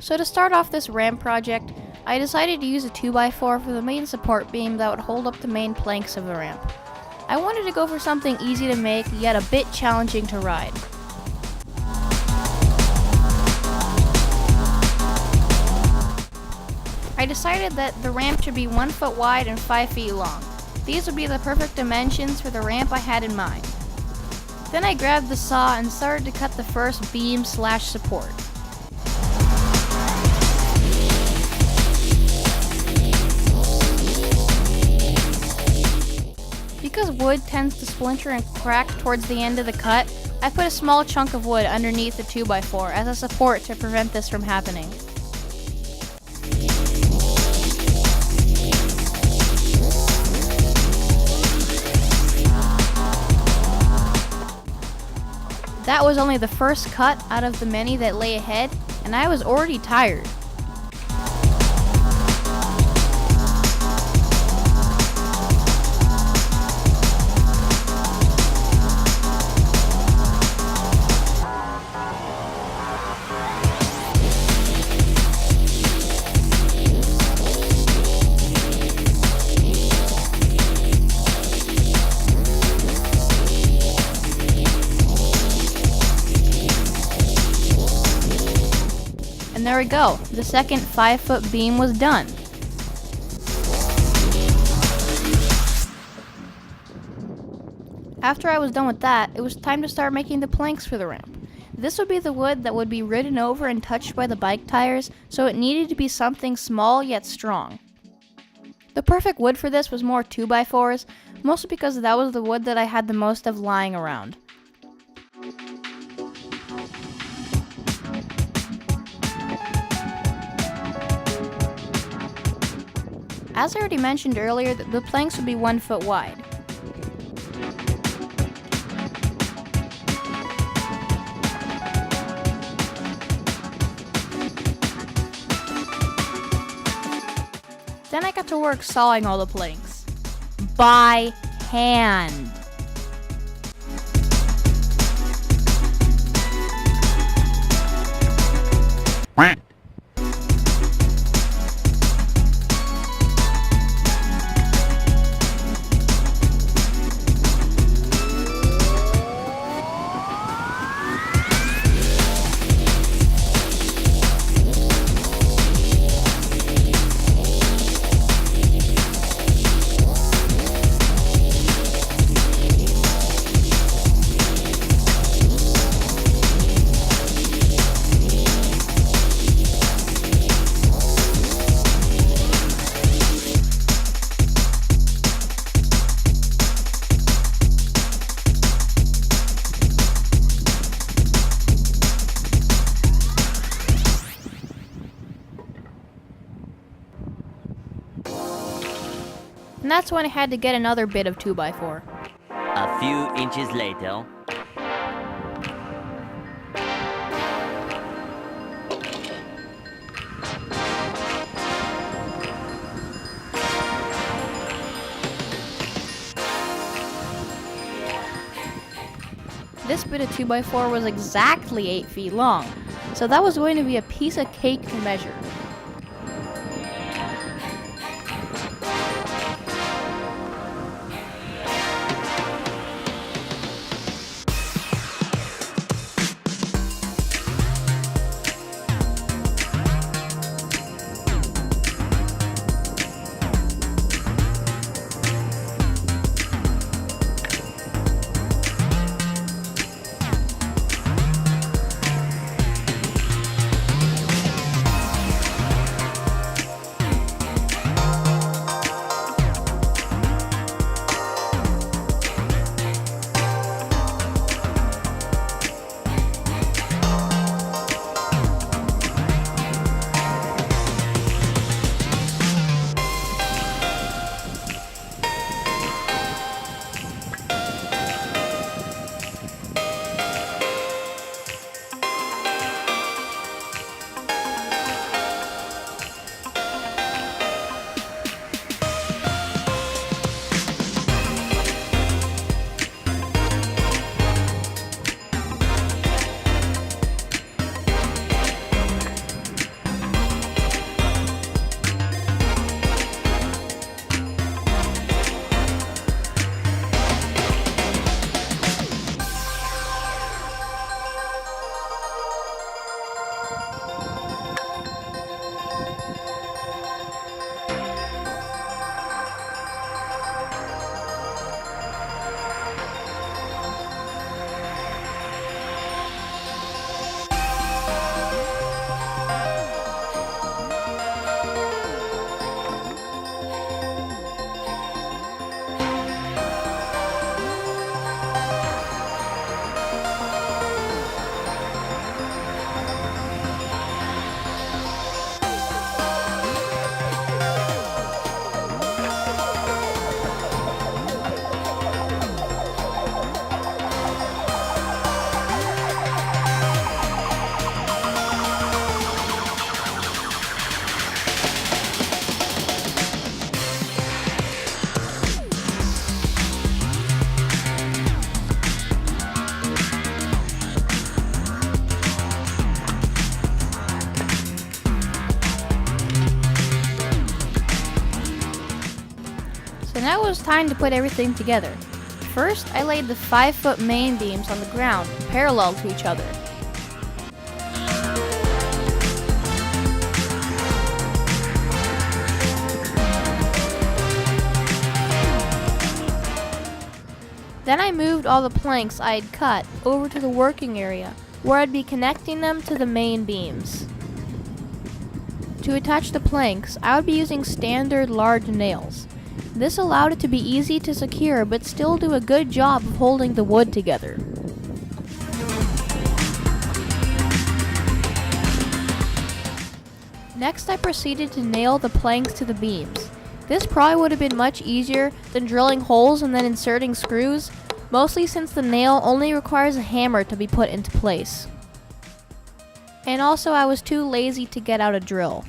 So to start off this ramp project, I decided to use a 2x4 for the main support beam that would hold up the main planks of the ramp. I wanted to go for something easy to make, yet a bit challenging to ride. I decided that the ramp should be 1 foot wide and 5 feet long. These would be the perfect dimensions for the ramp I had in mind. Then I grabbed the saw and started to cut the first beam/support. Because wood tends to splinter and crack towards the end of the cut, I put a small chunk of wood underneath the 2x4 as a support to prevent this from happening. That was only the first cut out of the many that lay ahead, and I was already tired. And there we go, the second 5-foot beam was done. After I was done with that, it was time to start making the planks for the ramp. This would be the wood that would be ridden over and touched by the bike tires, so it needed to be something small yet strong. The perfect wood for this was more 2x4s, mostly because that was the wood that I had the most of lying around. As I already mentioned earlier, the planks would be 1 foot wide. Then I got to work sawing all the planks. By hand. And that's when I had to get another bit of 2x4. A few inches later. This bit of 2x4 was exactly 8 feet long, so that was going to be a piece of cake to measure. Now it was time to put everything together. First, I laid the 5-foot main beams on the ground, parallel to each other. Then I moved all the planks I had cut over to the working area, where I'd be connecting them to the main beams. To attach the planks, I would be using standard large nails. This allowed it to be easy to secure but still do a good job of holding the wood together. Next, I proceeded to nail the planks to the beams. This probably would have been much easier than drilling holes and then inserting screws, mostly since the nail only requires a hammer to be put into place. And also, I was too lazy to get out a drill.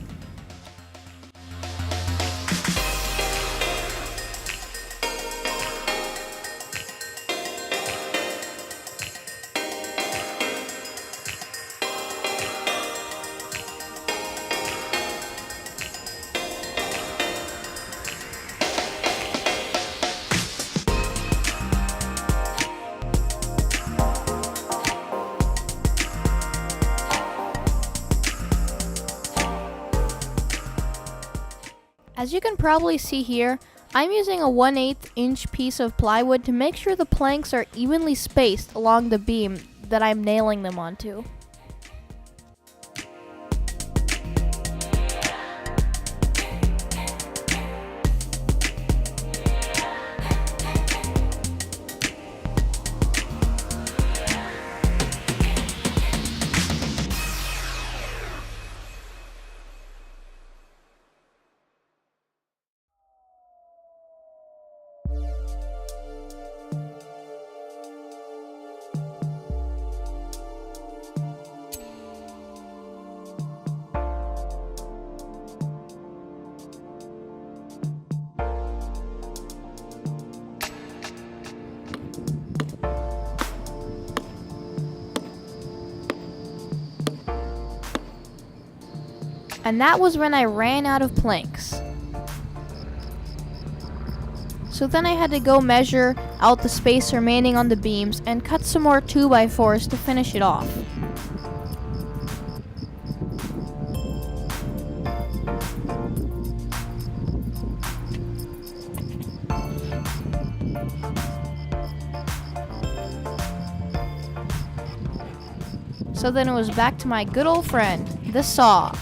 As you can probably see here, I'm using a 1/8 inch piece of plywood to make sure the planks are evenly spaced along the beam that I'm nailing them onto. And that was when I ran out of planks. So then I had to go measure out the space remaining on the beams and cut some more 2x4s to finish it off. So then it was back to my good old friend, the saw.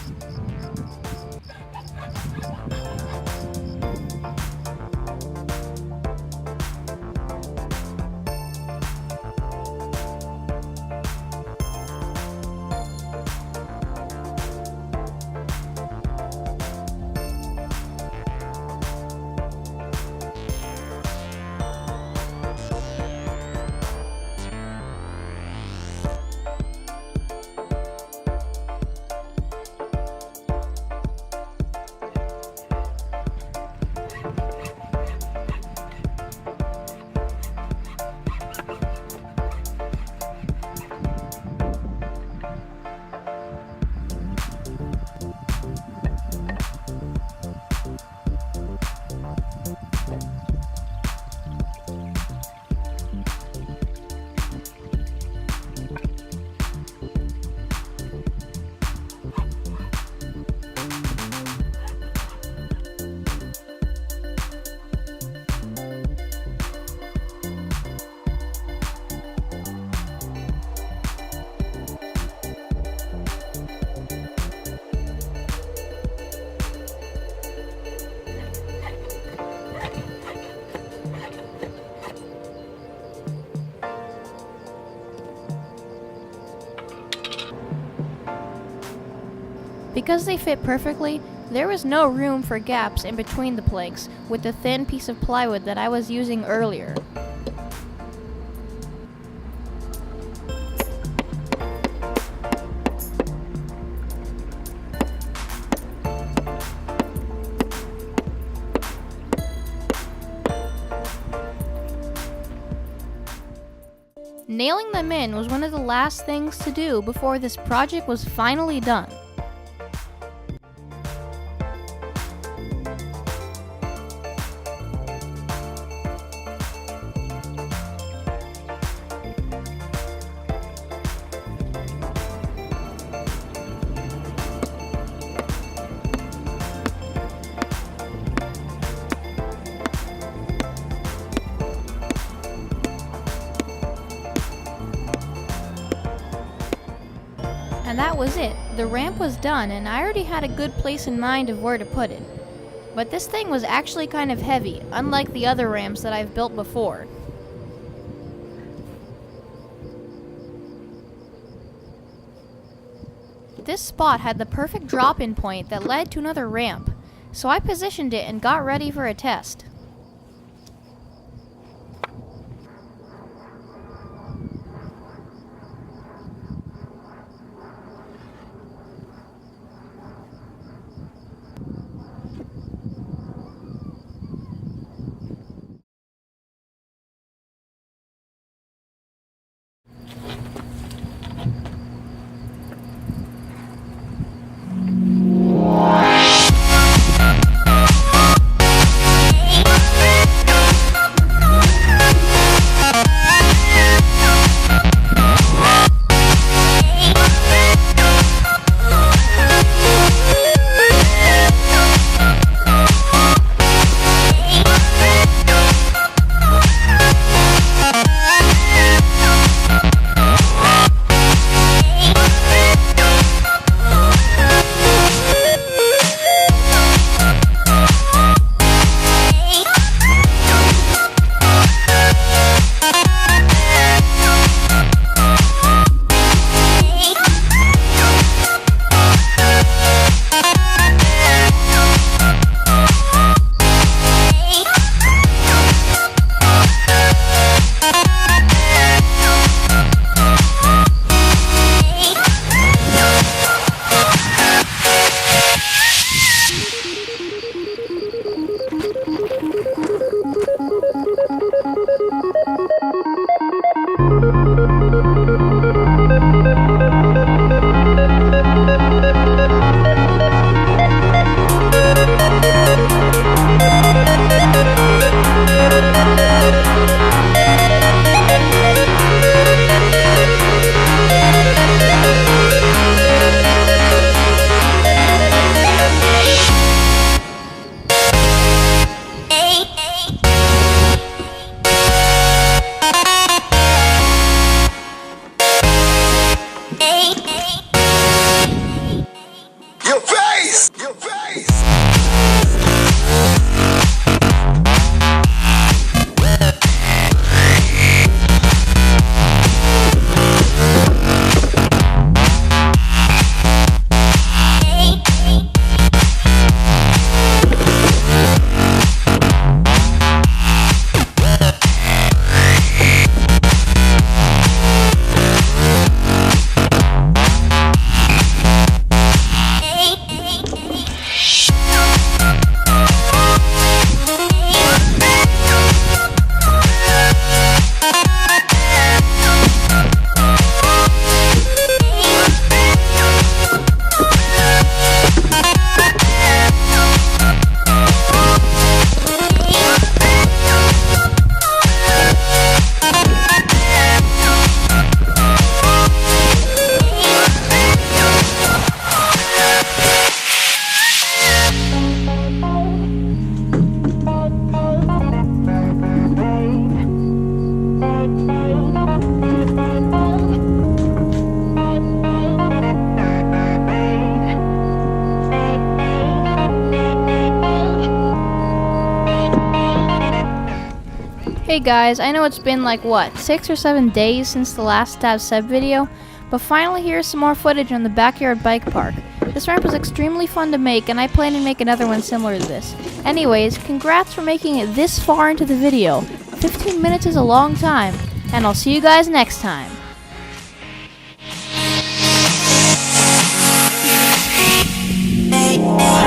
Because they fit perfectly, there was no room for gaps in between the planks with the thin piece of plywood that I was using earlier. Nailing them in was one of the last things to do before this project was finally done. And that was it. The ramp was done, and I already had a good place in mind of where to put it. But this thing was actually kind of heavy, unlike the other ramps that I've built before. This spot had the perfect drop-in point that led to another ramp, so I positioned it and got ready for a test. Hey guys, I know it's been like, 6 or 7 days since the last Dat Seb video, but finally here's some more footage on the backyard bike park. This ramp was extremely fun to make, and I plan to make another one similar to this. Anyways, congrats for making it this far into the video. 15 minutes is a long time, and I'll see you guys next time. Hey, hey.